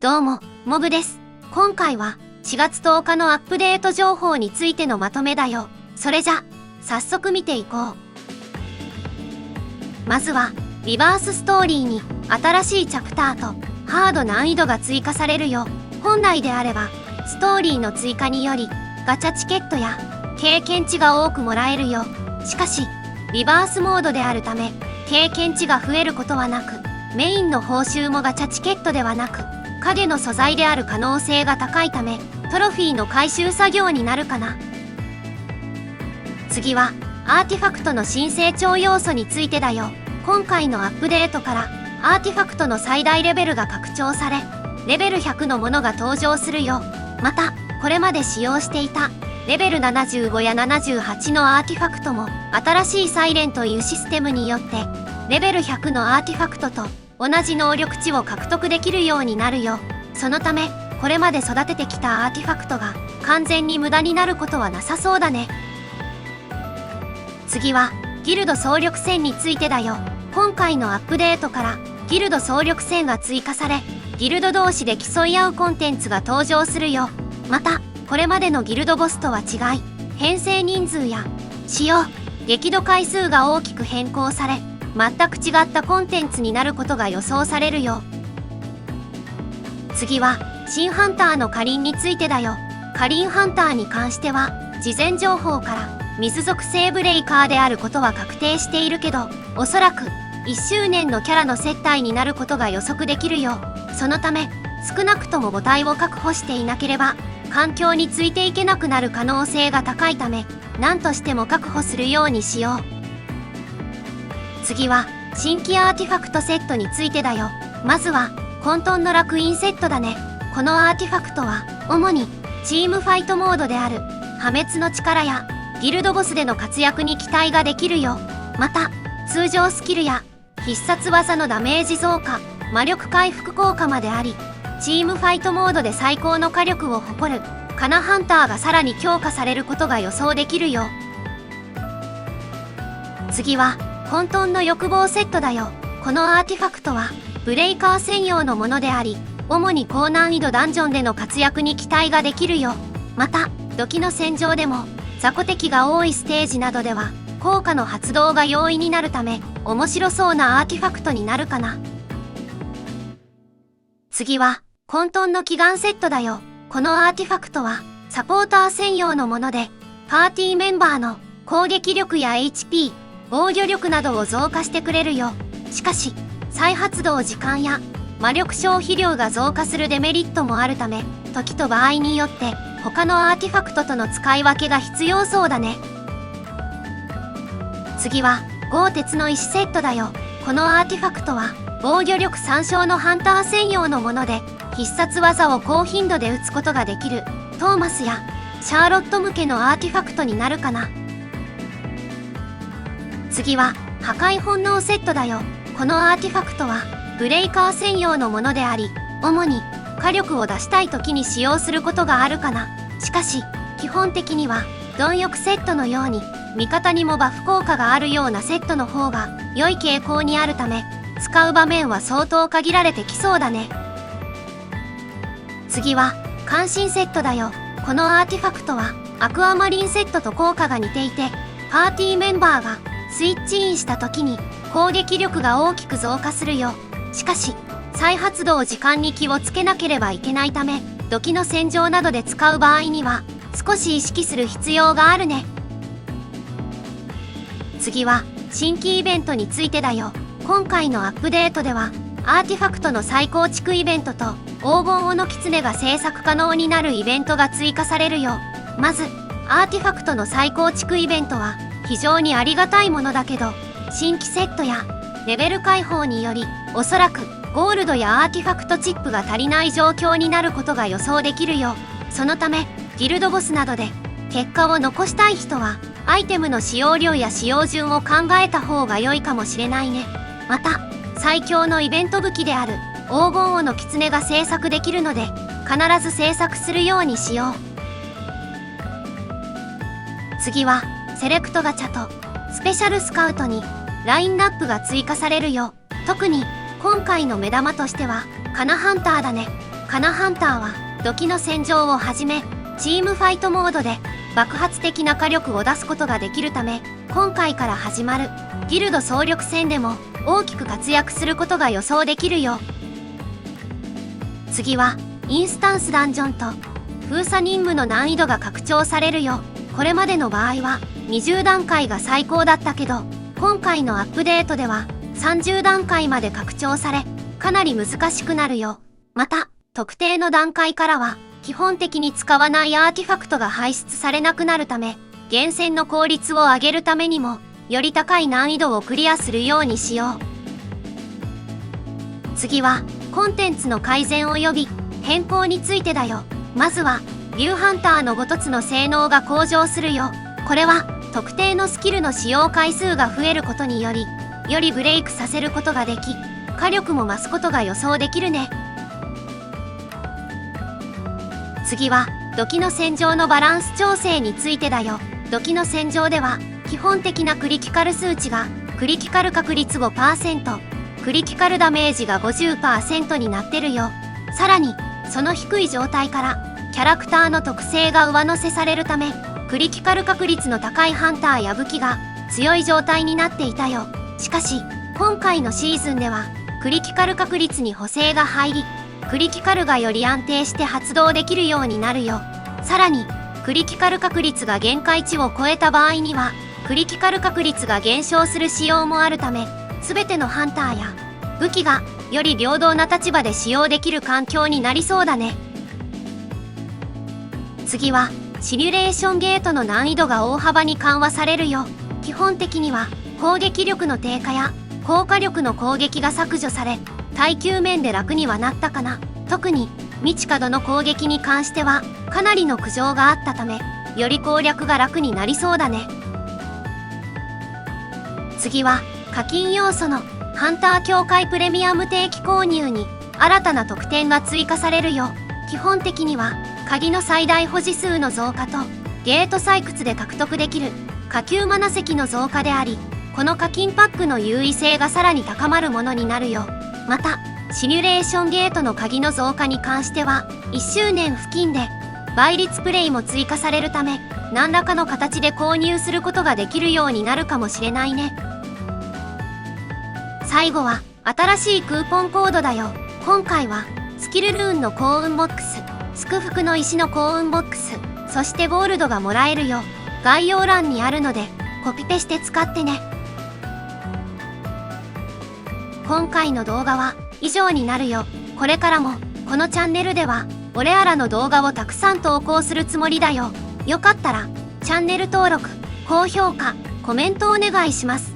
どうも、モブです。今回は4月10日のアップデート情報についてのまとめだよ。それじゃ、早速見ていこう。まずは、リバースストーリーに新しいチャプターとハード難易度が追加されるよ。本来であれば、ストーリーの追加により、ガチャチケットや経験値が多くもらえるよ。しかし、リバースモードであるため、経験値が増えることはなく、メインの報酬もガチャチケットではなく、影の素材である可能性が高いため、トロフィーの回収作業になるかな。次は、アーティファクトの新成長要素についてだよ。今回のアップデートから、アーティファクトの最大レベルが拡張され、レベル100のものが登場するよ。また、これまで使用していた、レベル75や78のアーティファクトも、新しいサイレンというシステムによって、レベル100のアーティファクトと、同じ能力値を獲得できるようになるよ。そのため、これまで育ててきたアーティファクトが完全に無駄になることはなさそうだね。次は、ギルド総力戦についてだよ。今回のアップデートから、ギルド総力戦が追加され、ギルド同士で競い合うコンテンツが登場するよ。また、これまでのギルドボスとは違い、編成人数や、使用、激怒回数が大きく変更され、全く違ったコンテンツになることが予想されるよ。次は、新ハンターのカリンについてだよ。カリンハンターに関しては、事前情報から、水属性ブレイカーであることは確定しているけど、おそらく、1周年のキャラの接待になることが予測できるよ。そのため、少なくとも母体を確保していなければ、環境についていけなくなる可能性が高いため、何としても確保するようにしよう。次は、新規アーティファクトセットについてだよ。まずは、混沌の烙印セットだね。このアーティファクトは、主に、チームファイトモードである、破滅の力や、ギルドボスでの活躍に期待ができるよ。また、通常スキルや、必殺技のダメージ増加、魔力回復効果まであり、チームファイトモードで最高の火力を誇る、カナハンターがさらに強化されることが予想できるよ。次は、混沌の欲望セットだよ。このアーティファクトは、ブレイカー専用のものであり、主に高難易度ダンジョンでの活躍に期待ができるよ。また、土器の戦場でも、雑魚敵が多いステージなどでは、効果の発動が容易になるため、面白そうなアーティファクトになるかな。次は、混沌の祈願セットだよ。このアーティファクトは、サポーター専用のもので、パーティーメンバーの攻撃力や HP、防御力などを増加してくれるよ。しかし、再発動時間や魔力消費量が増加するデメリットもあるため、時と場合によって他のアーティファクトとの使い分けが必要そうだね。次は、豪鉄の石セットだよ。このアーティファクトは、防御力3勝のハンター専用のもので、必殺技を高頻度で打つことができる、トーマスやシャーロット向けのアーティファクトになるかな。次は、破壊本能セットだよ。このアーティファクトは、ブレイカー専用のものであり、主に、火力を出したい時に使用することがあるかな。しかし、基本的には、貪欲セットのように、味方にもバフ効果があるようなセットの方が、良い傾向にあるため、使う場面は相当限られてきそうだね。次は、関心セットだよ。このアーティファクトは、アクアマリンセットと効果が似ていて、パーティーメンバーが、スイッチインした時に攻撃力が大きく増加するよ。しかし、再発動時間に気をつけなければいけないため、土器の戦場などで使う場合には少し意識する必要があるね。次は、新規イベントについてだよ。今回のアップデートでは、アーティファクトの再構築イベントと黄金尾の狐が制作可能になるイベントが追加されるよ。まず、アーティファクトの再構築イベントは、非常にありがたいものだけど、新規セットやレベル解放により、おそらくゴールドやアーティファクトチップが足りない状況になることが予想できるよ。そのため、ギルドボスなどで結果を残したい人は、アイテムの使用量や使用順を考えた方が良いかもしれないね。また、最強のイベント武器である黄金尾の狐が制作できるので、必ず制作するようにしよう。次は、セレクトガチャとスペシャルスカウトにラインナップが追加されるよ。特に今回の目玉としてはカナハンターだね。カナハンターは土器の戦場をはじめチームファイトモードで爆発的な火力を出すことができるため、今回から始まるギルド総力戦でも大きく活躍することが予想できるよ。次はインスタンスダンジョンと封鎖任務の難易度が拡張されるよ。これまでの場合は20段階が最高だったけど、今回のアップデートでは30段階まで拡張され、かなり難しくなるよ。また特定の段階からは基本的に使わないアーティファクトが排出されなくなるため、厳選の効率を上げるためにもより高い難易度をクリアするようにしよう。次はコンテンツの改善及び変更についてだよ。まずはビューハンターの5つの性能が向上するよ。これは特定のスキルの使用回数が増えることにより、よりブレイクさせることができ、火力も増すことが予想できるね。次は土器の戦場のバランス調整についてだよ。土器の戦場では基本的なクリティカル数値がクリティカル確率 5%、クリティカルダメージが 50% になってるよ。さらにその低い状態からキャラクターの特性が上乗せされるため、クリティカル確率の高いハンターや武器が強い状態になっていたよ。しかし今回のシーズンではクリティカル確率に補正が入り、クリティカルがより安定して発動できるようになるよ。さらにクリティカル確率が限界値を超えた場合にはクリティカル確率が減少する仕様もあるため、全てのハンターや武器がより平等な立場で使用できる環境になりそうだね。次はシミュレーションゲートの難易度が大幅に緩和されるよ。基本的には攻撃力の低下や効果力の攻撃が削除され、耐久面で楽にはなったかな。特に未知角の攻撃に関してはかなりの苦情があったため、より攻略が楽になりそうだね。次は課金要素のハンター協会プレミアム定期購入に新たな特典が追加されるよ。基本的には鍵の最大保持数の増加とゲート採掘で獲得できる下級マナ石の増加であり、この課金パックの優位性がさらに高まるものになるよ。またシミュレーションゲートの鍵の増加に関しては1周年付近で倍率プレイも追加されるため、何らかの形で購入することができるようになるかもしれないね。最後は新しいクーポンコードだよ。今回はスキルルーンの幸運ボックス、スクフクの石の幸運ボックス、そしてゴールドがもらえるよ。概要欄にあるのでコピペして使ってね。今回の動画は以上になるよ。これからもこのチャンネルでは俺らの動画をたくさん投稿するつもりだよ。よかったらチャンネル登録、高評価、コメントお願いします。